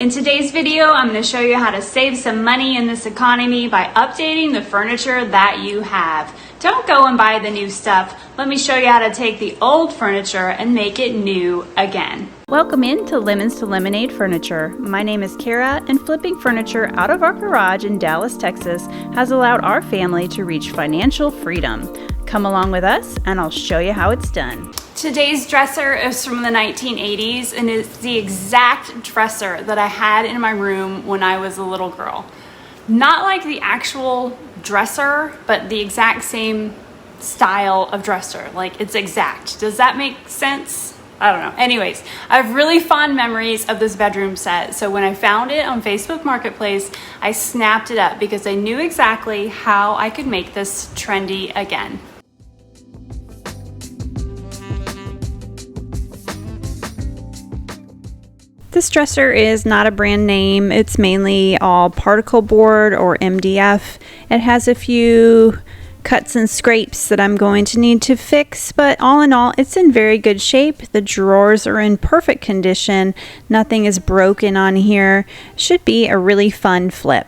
In today's video, I'm going to show you how to save some money in this economy by updating the furniture that you have. Don't go and buy the new stuff. Let me show you how to take the old furniture and make it new again. Welcome into Lemons to Lemonade Furniture. My name is Kara, and flipping furniture out of our garage in Dallas, Texas has allowed our family to reach financial freedom. Come along with us and I'll show you how it's done. Today's dresser is from the 1980s and it's the exact dresser that I had in my room when I was a little girl. Not like the actual dresser, but the exact same style of dresser. Like, it's exact. Does that make sense? I don't know. Anyways, I have really fond memories of this bedroom set. So when I found it on Facebook Marketplace, I snapped it up because I knew exactly how I could make this trendy again. This dresser is not a brand name. It's mainly all particle board or MDF. It has a few cuts and scrapes that I'm going to need to fix, but all in all, it's in very good shape. The drawers are in perfect condition. Nothing is broken on here. Should be a really fun flip.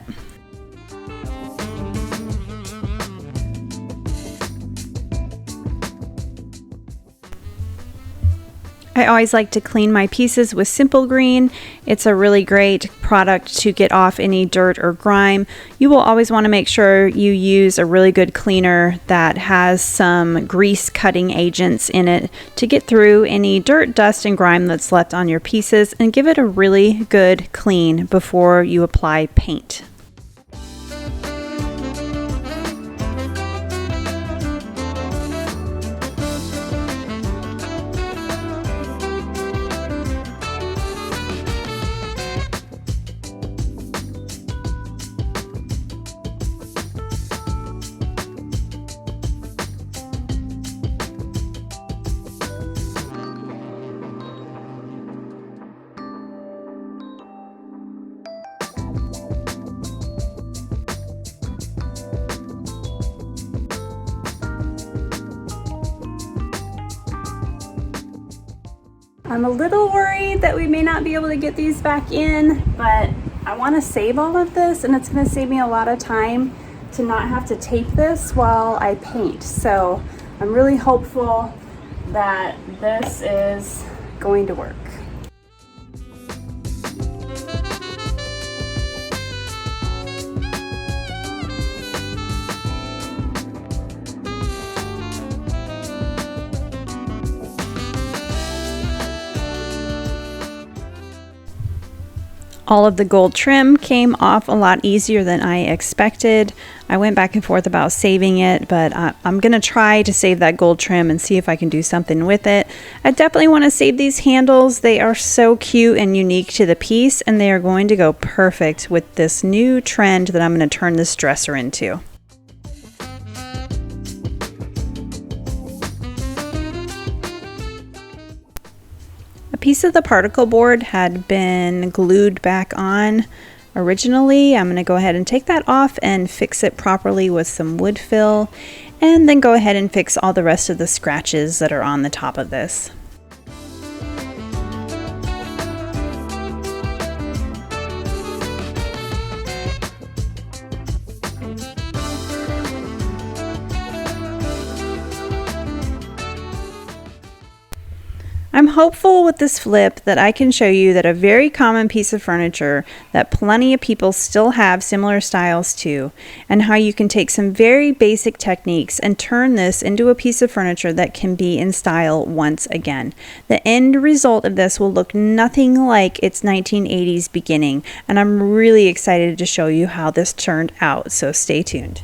I always like to clean my pieces with Simple Green. It's a really great product to get off any dirt or grime. You will always want to make sure you use a really good cleaner that has some grease cutting agents in it to get through any dirt, dust, and grime that's left on your pieces and give it a really good clean before you apply paint. I'm a little worried that we may not be able to get these back in, but I want to save all of this and it's going to save me a lot of time to not have to tape this while I paint. So I'm really hopeful that this is going to work. All of the gold trim came off a lot easier than I expected. I went back and forth about saving it, but I'm going to try to save that gold trim and see if I can do something with it. I definitely want to save these handles. They are so cute and unique to the piece, and they are going to go perfect with this new trend that I'm going to turn this dresser into. A piece of the particle board had been glued back on originally. I'm going to go ahead and take that off and fix it properly with some wood fill, and then go ahead and fix all the rest of the scratches that are on the top of this. I'm hopeful with this flip that I can show you that a very common piece of furniture that plenty of people still have similar styles to, and how you can take some very basic techniques and turn this into a piece of furniture that can be in style once again. The end result of this will look nothing like its 1980s beginning, and I'm really excited to show you how this turned out, so stay tuned.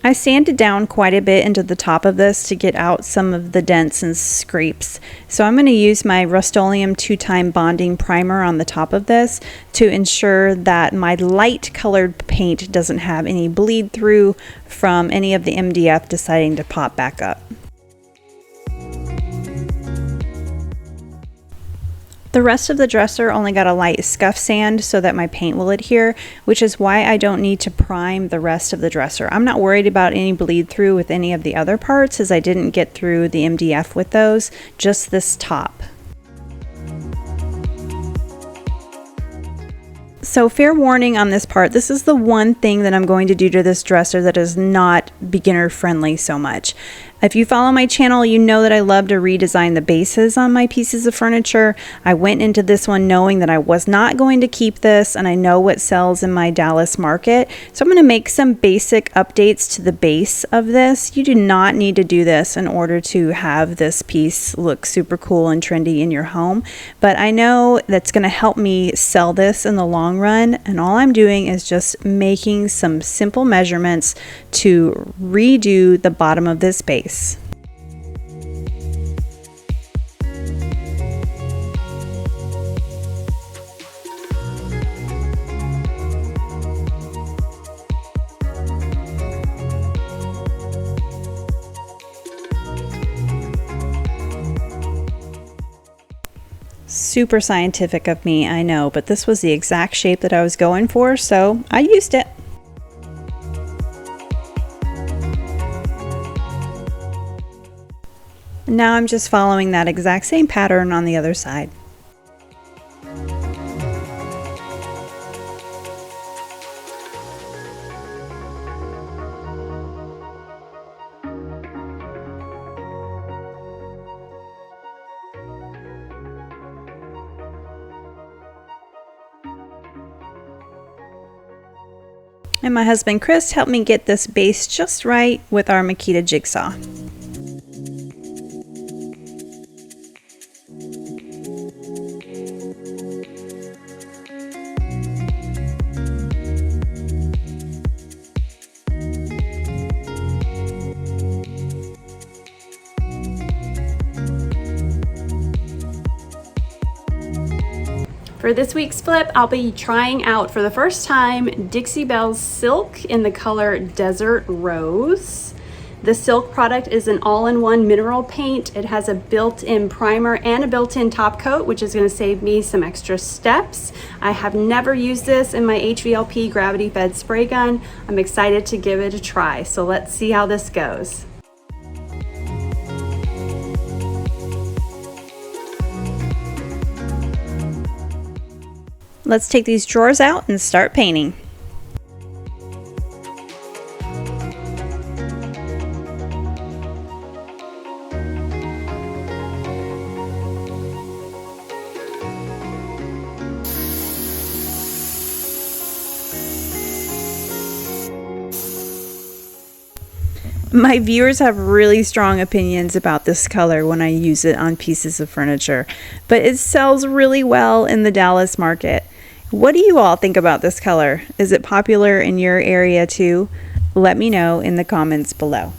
I sanded down quite a bit into the top of this to get out some of the dents and scrapes. So I'm going to use my Rust-Oleum 2-time bonding primer on the top of this to ensure that my light colored paint doesn't have any bleed through from any of the MDF deciding to pop back up. The rest of the dresser only got a light scuff sand so that my paint will adhere, which is why I don't need to prime the rest of the dresser. I'm not worried about any bleed through with any of the other parts, as I didn't get through the MDF with those, just this top. So fair warning on this part, this is the one thing that I'm going to do to this dresser that is not beginner friendly so much. If you follow my channel, you know that I love to redesign the bases on my pieces of furniture. I went into this one knowing that I was not going to keep this, and I know what sells in my Dallas market. So I'm going to make some basic updates to the base of this. You do not need to do this in order to have this piece look super cool and trendy in your home. But I know that's going to help me sell this in the long run, and all I'm doing is just making some simple measurements to redo the bottom of this base. Super scientific of me, I know, but this was the exact shape that I was going for, so I used it. Now I'm just following that exact same pattern on the other side. And my husband Chris helped me get this base just right with our Makita jigsaw. For this week's flip, I'll be trying out for the first time Dixie Belle's Silk in the color Desert Rose. The Silk product is an all-in-one mineral paint. It has a built-in primer and a built-in top coat, which is going to save me some extra steps. I have never used this in my HVLP gravity-fed spray gun. I'm excited to give it a try, so let's see how this goes. Let's take these drawers out and start painting. My viewers have really strong opinions about this color when I use it on pieces of furniture, but it sells really well in the Dallas market. What do you all think about this color? Is it popular in your area too? Let me know in the comments below.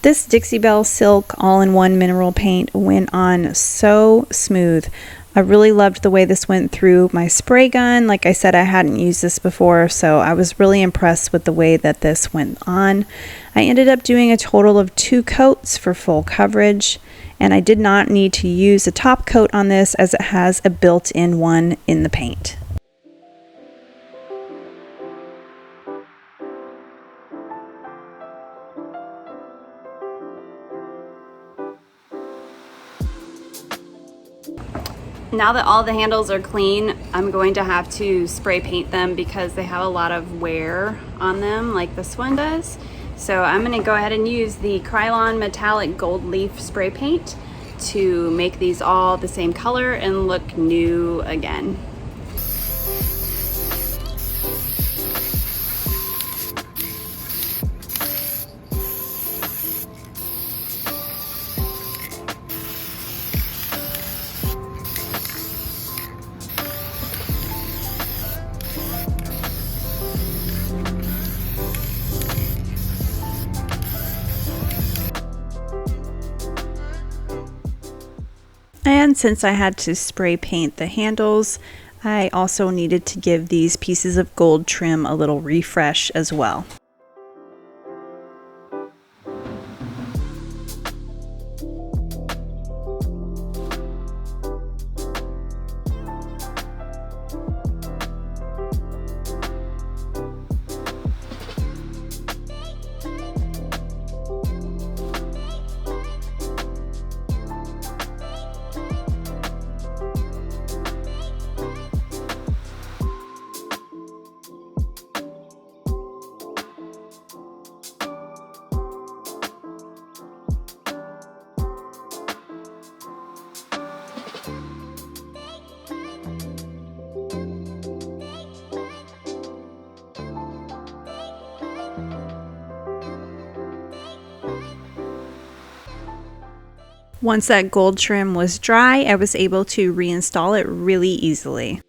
This Dixie Belle Silk all-in-one mineral paint went on so smooth. I really loved the way this went through my spray gun. Like I said, I hadn't used this before, so I was really impressed with the way that this went on. I ended up doing a total of 2 coats for full coverage, and I did not need to use a top coat on this as it has a built-in one in the paint. Now that all the handles are clean, I'm going to have to spray paint them because they have a lot of wear on them like this one does. So I'm going to go ahead and use the Krylon Metallic Gold Leaf spray paint to make these all the same color and look new again. And since I had to spray paint the handles, I also needed to give these pieces of gold trim a little refresh as well. Once that gold trim was dry, I was able to reinstall it really easily.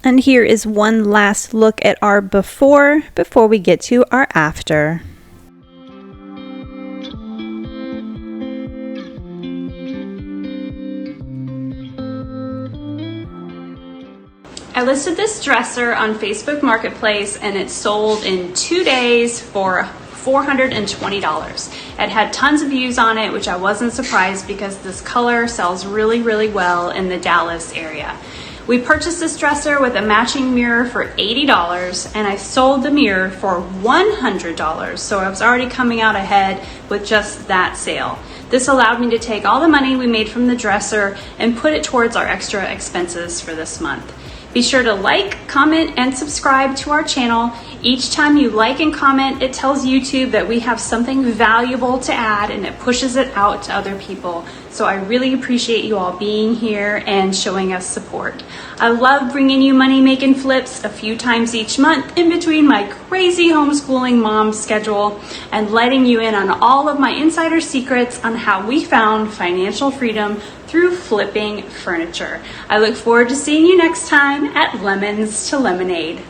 And here is one last look at our before we get to our after. I listed this dresser on Facebook Marketplace and it sold in 2 days for $420. It had tons of views on it, which I wasn't surprised because this color sells really, really well in the Dallas area. We purchased this dresser with a matching mirror for $80 and I sold the mirror for $100, so I was already coming out ahead with just that sale. This allowed me to take all the money we made from the dresser and put it towards our extra expenses for this month. Be sure to like, comment, and subscribe to our channel. Each time you like and comment, it tells YouTube that we have something valuable to add and it pushes it out to other people. So I really appreciate you all being here and showing us support. I love bringing you money making flips a few times each month in between my crazy homeschooling mom schedule and letting you in on all of my insider secrets on how we found financial freedom through flipping furniture. I look forward to seeing you next time at Lemons to Lemonade.